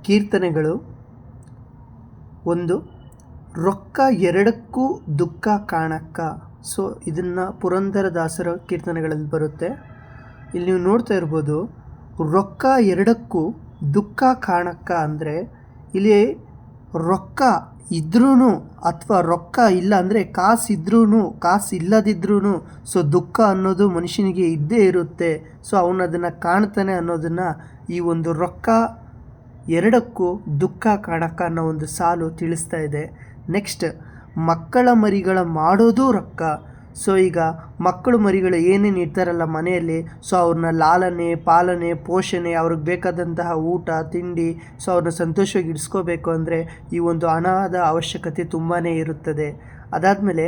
ಕೀರ್ತನೆಗಳು. ಒಂದು, ರೊಕ್ಕ ಎರಡಕ್ಕೂ ದುಃಖ ಕಾಣಕ್ಕ. ಸೊ ಇದನ್ನು ಪುರಂದರದಾಸರ ಕೀರ್ತನೆಗಳಲ್ಲಿ ಬರುತ್ತೆ. ಇಲ್ಲಿ ನೀವು ನೋಡ್ತಾ ಇರ್ಬೋದು, ರೊಕ್ಕ ಎರಡಕ್ಕೂ ದುಃಖ ಕಾಣಕ್ಕ ಅಂದರೆ ಇಲ್ಲಿ ರೊಕ್ಕ ಇದ್ರೂ ಅಥವಾ ರೊಕ್ಕ ಇಲ್ಲ ಅಂದರೆ ಕಾಸಿದ್ರೂ ಕಾಸು ಇಲ್ಲದಿದ್ರೂ ಸೊ ದುಃಖ ಅನ್ನೋದು ಮನುಷ್ಯನಿಗೆ ಇದ್ದೇ ಇರುತ್ತೆ. ಸೊ ಅವನದನ್ನು ಕಾಣ್ತಾನೆ ಅನ್ನೋದನ್ನು ಈ ಒಂದು ರೊಕ್ಕ ಎರಡಕ್ಕೂ ದುಃಖ ಕಾಣಕ್ಕ ಅನ್ನೋ ಒಂದು ಸಾಲು ತಿಳಿಸ್ತಾ ಇದೆ. ನೆಕ್ಸ್ಟ್, ಮಕ್ಕಳ ಮರಿಗಳ ಮಾಡೋದು ರೊಕ್ಕ. ಸೊ ಈಗ ಮಕ್ಕಳು ಮರಿಗಳು ಏನೇನು ಇರ್ತಾರಲ್ಲ ಮನೆಯಲ್ಲಿ, ಸೊ ಅವ್ರನ್ನ ಲಾಲನೆ ಪಾಲನೆ ಪೋಷಣೆ, ಅವ್ರಿಗೆ ಬೇಕಾದಂತಹ ಊಟ ತಿಂಡಿ, ಸೊ ಅವ್ರನ್ನ ಸಂತೋಷವಾಗಿ ಇಡಿಸ್ಕೋಬೇಕು ಅಂದರೆ ಈ ಒಂದು ಹಣದ ಅವಶ್ಯಕತೆ ತುಂಬಾ ಇರುತ್ತದೆ. ಅದಾದಮೇಲೆ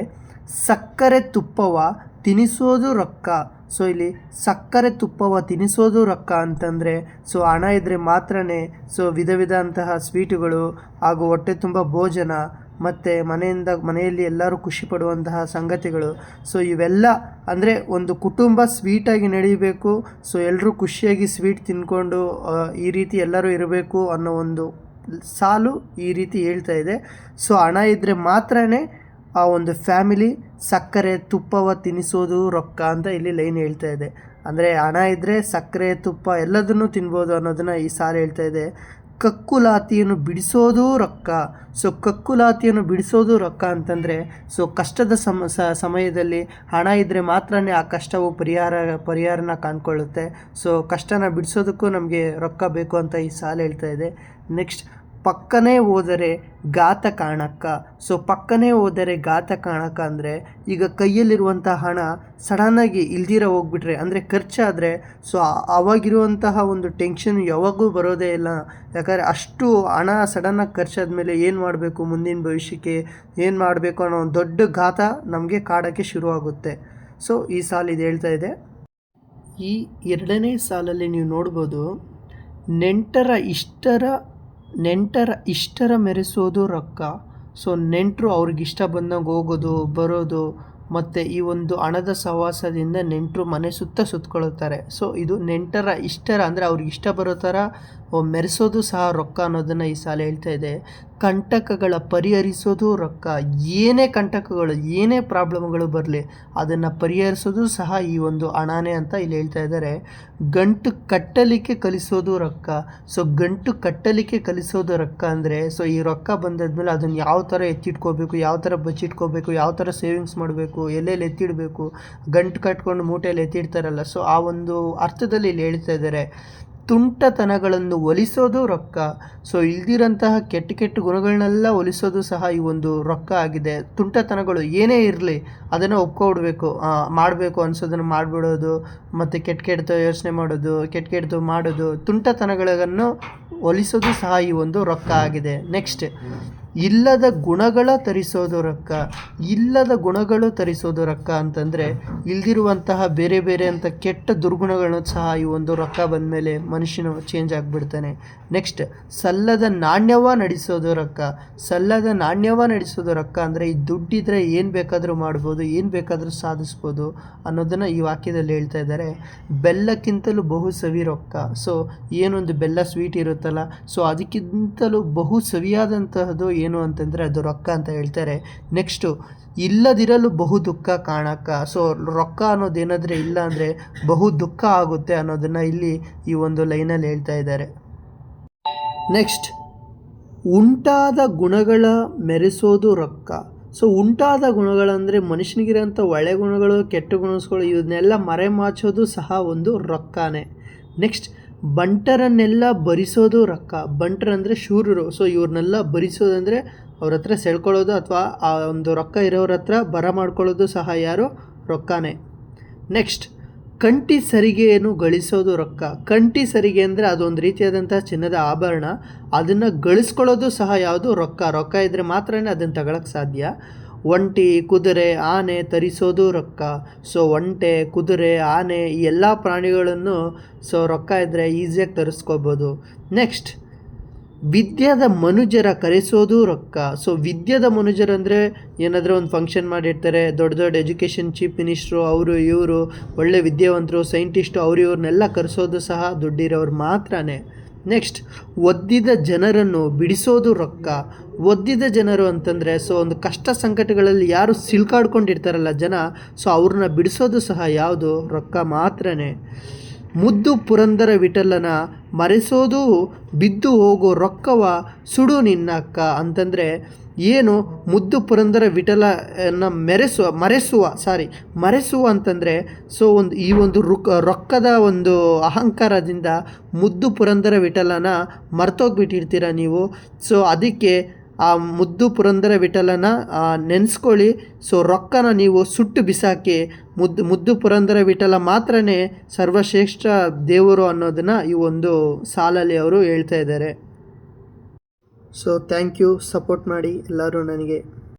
ಸಕ್ಕರೆ ತುಪ್ಪವ ತಿನಿಸೋದು ರೊಕ್ಕ. ಸೊ ಇಲ್ಲಿ ಸಕ್ಕರೆ ತುಪ್ಪವ ತಿನಿಸೋದು ರೊಕ್ಕ ಅಂತಂದರೆ ಸೊ ಹಣ ಇದ್ದರೆ ಮಾತ್ರನೇ ಸೊ ವಿಧ ಅಂತಹ ಸ್ವೀಟುಗಳು ಹಾಗೂ ಹೊಟ್ಟೆ ತುಂಬ ಭೋಜನ ಮತ್ತು ಮನೆಯಲ್ಲಿ ಎಲ್ಲರೂ ಖುಷಿ ಪಡುವಂತಹ ಸಂಗತಿಗಳು. ಸೊ ಇವೆಲ್ಲ ಅಂದರೆ ಒಂದು ಕುಟುಂಬ ಸ್ವೀಟಾಗಿ ನಡೀಬೇಕು. ಸೊ ಎಲ್ಲರೂ ಖುಷಿಯಾಗಿ ಸ್ವೀಟ್ ತಿಂದ್ಕೊಂಡು ಈ ರೀತಿ ಎಲ್ಲರೂ ಇರಬೇಕು ಅನ್ನೋ ಒಂದು ಸಾಲು ಈ ರೀತಿ ಹೇಳ್ತಾ ಇದೆ. ಸೊ ಹಣ ಇದ್ದರೆ ಮಾತ್ರನೇ ಆ ಒಂದು ಫ್ಯಾಮಿಲಿ ಸಕ್ಕರೆ ತುಪ್ಪವ ತಿನ್ನಿಸೋದು ರೊಕ್ಕ ಅಂತ ಇಲ್ಲಿ ಲೈನ್ ಹೇಳ್ತಾ ಇದೆ. ಅಂದರೆ ಹಣ ಇದ್ದರೆ ಸಕ್ಕರೆ ತುಪ್ಪ ಎಲ್ಲದನ್ನೂ ತಿನ್ಬೋದು ಅನ್ನೋದನ್ನು ಈ ಸಾಲು ಹೇಳ್ತಾ ಇದೆ. ಕಕ್ಕುಲಾತಿಯನ್ನು ಬಿಡಿಸೋದು ರೊಕ್ಕ. ಸೊ ಕಕ್ಕುಲಾತಿಯನ್ನು ಬಿಡಿಸೋದು ರೊಕ್ಕ ಅಂತಂದರೆ ಸೊ ಕಷ್ಟದ ಸಮಯದಲ್ಲಿ ಹಣ ಇದ್ದರೆ ಮಾತ್ರನೇ ಆ ಕಷ್ಟವು ಪರಿಹಾರನ ಕಾಣ್ಕೊಳ್ಳುತ್ತೆ. ಸೊ ಕಷ್ಟನ ಬಿಡಿಸೋದಕ್ಕೂ ನಮಗೆ ರೊಕ್ಕ ಬೇಕು ಅಂತ ಈ ಸಾಲು ಹೇಳ್ತಾ ಇದೆ. ನೆಕ್ಸ್ಟ್, ಪಕ್ಕನೇ ಹೋದರೆ ಗಾತ ಕಾಣಕ್ಕ. ಸೊ ಪಕ್ಕನೇ ಹೋದರೆ ಗಾತ ಕಾಣಕ್ಕ ಅಂದರೆ ಈಗ ಕೈಯಲ್ಲಿರುವಂಥ ಹಣ ಸಡನ್ನಾಗಿ ಇಲ್ದಿರ ಹೋಗ್ಬಿಟ್ರೆ ಅಂದರೆ ಖರ್ಚಾದರೆ ಸೊ ಅವಾಗಿರುವಂತಹ ಒಂದು ಟೆನ್ಷನ್ ಯಾವಾಗೂ ಬರೋದೇ ಇಲ್ಲ. ಯಾಕಂದರೆ ಅಷ್ಟು ಹಣ ಸಡನ್ನಾಗಿ ಖರ್ಚಾದ ಮೇಲೆ ಏನು ಮಾಡಬೇಕು, ಮುಂದಿನ ಭವಿಷ್ಯಕ್ಕೆ ಏನು ಮಾಡಬೇಕು ಅನ್ನೋ ಒಂದು ದೊಡ್ಡ ಗಾತ ನಮಗೆ ಕಾಡೋಕ್ಕೆ ಶುರುವಾಗುತ್ತೆ. ಸೊ ಈ ಸಾಲು ಇದು ಹೇಳ್ತಾ ಇದೆ. ಈ ಎರಡನೇ ಸಾಲಲ್ಲಿ ನೀವು ನೋಡ್ಬೋದು, ನೆಂಟರ ಇಷ್ಟರ ಮೆರೆಸೋದು ರೊಕ್ಕ. ಸೊ ನೆಂಟರು ಅವ್ರಿಗೆ ಇಷ್ಟ ಬಂದಂಗೆ ಹೋಗೋದು ಬರೋದು ಮತ್ತು ಈ ಒಂದು ಹಣದ ಸಹವಾಸದಿಂದ ನೆಂಟರು ಮನೆ ಸುತ್ತಕೊಳ್ಳುತ್ತಾರೆ. ಸೊ ಇದು ನೆಂಟರ ಇಷ್ಟರ ಅಂದರೆ ಅವ್ರಿಗೆ ಇಷ್ಟ ಬರೋ ಥರ ಮೆರೆಸೋದು ಸಹ ರೊಕ್ಕ ಅನ್ನೋದನ್ನು ಈ ಸಾಲ ಹೇಳ್ತಾ ಇದೆ. ಕಂಟಕಗಳ ಪರಿಹರಿಸೋದು ರೊಕ್ಕ. ಏನೇ ಕಂಟಕಗಳು ಏನೇ ಪ್ರಾಬ್ಲಮ್ಗಳು ಬರಲಿ ಅದನ್ನು ಪರಿಹರಿಸೋದು ಸಹ ಈ ಒಂದು ಹಣನೇ ಅಂತ ಇಲ್ಲಿ ಹೇಳ್ತಾ ಇದ್ದಾರೆ. ಗಂಟು ಕಟ್ಟಲಿಕ್ಕೆ ಕಲಿಸೋದು ರೊಕ್ಕ. ಸೊ ಗಂಟು ಕಟ್ಟಲಿಕ್ಕೆ ಕಲಿಸೋದು ರೊಕ್ಕ ಅಂದರೆ ಸೊ ಈ ರೊಕ್ಕ ಬಂದಾದ್ಮೇಲೆ ಅದನ್ನು ಯಾವ ಥರ ಎತ್ತಿಟ್ಕೋಬೇಕು, ಯಾವ ಥರ ಬಚ್ಚಿಟ್ಕೋಬೇಕು, ಯಾವ ಥರ ಸೇವಿಂಗ್ಸ್ ಮಾಡಬೇಕು, ಎಲ್ಲೆಲ್ಲಿ ಎತ್ತಿಡಬೇಕು, ಗಂಟು ಕಟ್ಕೊಂಡು ಮೂಟೆಯಲ್ಲಿ ಎತ್ತಿಡ್ತಾರಲ್ಲ, ಸೊ ಆ ಒಂದು ಅರ್ಥದಲ್ಲಿ ಇಲ್ಲಿ ಹೇಳ್ತಾ ಇದ್ದಾರೆ. ತುಂಟತನಗಳನ್ನು ಒಲಿಸೋದು ರೊಕ್ಕ. ಸೊ ಇಲ್ದಿರಂತಹ ಕೆಟ್ಟ ಗುಣಗಳನ್ನೆಲ್ಲ ಒಲಿಸೋದು ಸಹ ಈ ಒಂದು ರೊಕ್ಕ ಆಗಿದೆ. ತುಂಟತನಗಳು ಏನೇ ಇರಲಿ ಅದನ್ನು ಒಪ್ಕೊಬಿಡ್ಬೇಕು, ಮಾಡಬೇಕು ಅನ್ಸೋದನ್ನು ಮಾಡಿಬಿಡೋದು ಮತ್ತು ಕೆಟ್ಟ ಯೋಚನೆ ಮಾಡೋದು, ಕೆಟ್ಟ ಮಾಡೋದು, ತುಂಟತನಗಳನ್ನು ಒಲಿಸೋದು ಸಹ ಈ ಒಂದು ರೊಕ್ಕ ಆಗಿದೆ. ನೆಕ್ಸ್ಟ್, ಇಲ್ಲದ ಗುಣಗಳ ತರಿಸೋದು ರೊಕ್ಕ. ಇಲ್ಲದ ಗುಣಗಳು ತರಿಸೋದು ರೊಕ್ಕ ಅಂತಂದರೆ ಇಲ್ದಿರುವಂತಹ ಬೇರೆ ಅಂತ ಕೆಟ್ಟ ದುರ್ಗುಣಗಳನ್ನು ಸಹ ಈ ಒಂದು ರೊಕ್ಕ ಬಂದ ಮೇಲೆ ಮನುಷ್ಯನು ಚೇಂಜ್ ಆಗಿಬಿಡ್ತಾನೆ. ನೆಕ್ಸ್ಟ್, ಸಲ್ಲದ ನಾಣ್ಯವ ನಡೆಸೋದು ರೊಕ್ಕ. ಸಲ್ಲದ ನಾಣ್ಯವ ನಡೆಸೋದು ರೊಕ್ಕ ಅಂದರೆ ಈ ದುಡ್ಡಿದ್ರೆ ಏನು ಬೇಕಾದರೂ ಮಾಡ್ಬೋದು, ಏನು ಬೇಕಾದರೂ ಸಾಧಿಸ್ಬೋದು ಅನ್ನೋದನ್ನು ಈ ವಾಕ್ಯದಲ್ಲಿ ಹೇಳ್ತಾ ಇದ್ದಾರೆ. ಬೆಲ್ಲಕ್ಕಿಂತಲೂ ಬಹು ಸವಿ ರೊಕ್ಕ. ಸೊ ಏನೊಂದು ಬೆಲ್ಲ ಸ್ವೀಟ್ ಇರುತ್ತಲ್ಲ, ಸೊ ಅದಕ್ಕಿಂತಲೂ ಬಹು ಸವಿಯಾದಂತಹದ್ದು ಏನು ಅಂತಂದರೆ ಅದು ರೊಕ್ಕ ಅಂತ ಹೇಳ್ತಾರೆ. ನೆಕ್ಸ್ಟು, ಇಲ್ಲದಿರಲು ಬಹು ದುಃಖ ಕಾಣಕ್ಕ. ಸೊ ರೊಕ್ಕ ಅನ್ನೋದೇನಾದರೆ ಇಲ್ಲ ಅಂದರೆ ಬಹು ದುಃಖ ಆಗುತ್ತೆ ಅನ್ನೋದನ್ನು ಇಲ್ಲಿ ಈ ಒಂದು ಲೈನಲ್ಲಿ ಹೇಳ್ತಾ ಇದ್ದಾರೆ. ನೆಕ್ಸ್ಟ್, ಉಂಟಾದ ಗುಣಗಳ ಮೆರೆಸೋದು ರೊಕ್ಕ. ಸೊ ಉಂಟಾದ ಗುಣಗಳಂದರೆ ಮನುಷ್ಯನಿಗಿರೋಂಥ ಒಳ್ಳೆ ಗುಣಗಳು ಕೆಟ್ಟ ಗುಣಗಳು ಇವನ್ನೆಲ್ಲ ಮರೆಮಾಚೋದು ಸಹ ಒಂದು ರೊಕ್ಕನೇ. ನೆಕ್ಸ್ಟ್, ಬಂಟರನ್ನೆಲ್ಲ ಭರಿಸೋದು ರೊಕ್ಕ. ಬಂಟರಂದರೆ ಶೂರರು. ಸೊ ಇವ್ರನ್ನೆಲ್ಲ ಭರಿಸೋದಂದರೆ ಅವ್ರ ಹತ್ರ ಸೆಳ್ಕೊಳ್ಳೋದು ಅಥವಾ ಆ ಒಂದು ರೊಕ್ಕ ಇರೋರ ಹತ್ರ ಬರ ಮಾಡ್ಕೊಳ್ಳೋದು ಸಹ ಯಾರು, ರೊಕ್ಕನೇ. ನೆಕ್ಸ್ಟ್, ಕಂಠಿ ಸರಿಗೆಯನ್ನು ಗಳಿಸೋದು ರೊಕ್ಕ. ಕಂಠಿ ಸರಿಗೆ ಅಂದರೆ ಅದೊಂದು ರೀತಿಯಾದಂಥ ಚಿನ್ನದ ಆಭರಣ, ಅದನ್ನು ಗಳಿಸ್ಕೊಳ್ಳೋದು ಸಹ ಯಾವುದು, ರೊಕ್ಕ. ರೊಕ್ಕ ಇದ್ದರೆ ಮಾತ್ರನೇ ಅದನ್ನು ತಗೊಳಕ್ಕೆ ಸಾಧ್ಯ. ಒಂಟಿ ಕುದುರೆ ಆನೆ ತರಿಸೋದು ರೊಕ್ಕ. ಸೊ ಒಂಟೆ ಕುದುರೆ ಆನೆ ಈ ಎಲ್ಲ ಪ್ರಾಣಿಗಳನ್ನು ಸೊ ರೊಕ್ಕ ಇದ್ದರೆ ಈಸಿಯಾಗಿ ತರಿಸ್ಕೋಬೋದು. ನೆಕ್ಸ್ಟ್, ವಿದ್ಯದ ಮನುಜರ ಕರೆಸೋದು ರೊಕ್ಕ. ಸೊ ವಿದ್ಯದ ಮನುಜರಂದರೆ ಏನಾದರೂ ಒಂದು ಫಂಕ್ಷನ್ ಮಾಡಿರ್ತಾರೆ, ದೊಡ್ಡ ಎಜುಕೇಷನ್ ಚೀಫ್ ಮಿನಿಸ್ಟ್ರು ಅವರು ಇವರು ಒಳ್ಳೆ ವಿದ್ಯಾವಂತರು ಸೈಂಟಿಸ್ಟು ಅವ್ರನ್ನೆಲ್ಲ ಕರೆಸೋದು ಸಹ ದುಡ್ಡಿರೋರು ಮಾತ್ರನೇ. ನೆಕ್ಸ್ಟ್, ಒದ್ದಿದ ಜನರನ್ನು ಬಿಡಿಸೋದು ರೊಕ್ಕ. ಒದ್ದಿದ ಜನರು ಅಂತಂದರೆ ಒಂದು ಕಷ್ಟ ಸಂಕಟಗಳಲ್ಲಿ ಯಾರು ಸಿಲ್ಕಾಡ್ಕೊಂಡಿರ್ತಾರಲ್ಲ ಜನ, ಅವ್ರನ್ನ ಬಿಡಿಸೋದು ಸಹ ಯಾವುದು? ರೊಕ್ಕ ಮಾತ್ರನೇ. ಮುದ್ದು ಪುರಂದರ ವಿಠಲನ ಮರೆಸೋದು ಬಿದ್ದು ಹೋಗೋ ರೊಕ್ಕವ ಸುಡು ನಿನ್ನಕ್ಕ ಅಂತಂದರೆ ಏನು? ಮುದ್ದು ಪುರಂದರ ವಿಠಲನ ಮರೆಸುವ ಅಂತಂದರೆ ಈ ಒಂದು ರೊಕ್ಕದ ಒಂದು ಅಹಂಕಾರದಿಂದ ಮುದ್ದು ಪುರಂದರ ವಿಠಲನ ಮರ್ತೋಗ್ಬಿಟ್ಟಿರ್ತೀರ ನೀವು. ಅದಕ್ಕೆ ಆ ಮುದ್ದು ಪುರಂದರ ವಿಠಲನ ನೆನೆಸ್ಕೊಳ್ಳಿ. ರೊಕ್ಕನ ನೀವು ಸುಟ್ಟು ಬಿಸಾಕಿ. ಮುದ್ದು ಪುರಂದರ ವಿಠಲ ಮಾತ್ರನೇ ಸರ್ವಶ್ರೇಷ್ಠ ದೇವರು ಅನ್ನೋದನ್ನು ಈ ಒಂದು ಸಾಲಲ್ಲಿ ಅವರು ಹೇಳ್ತಾ ಇದ್ದಾರೆ. ಥ್ಯಾಂಕ್ ಯು, ಸಪೋರ್ಟ್ ಮಾಡಿ ಎಲ್ಲರೂ ನನಗೆ.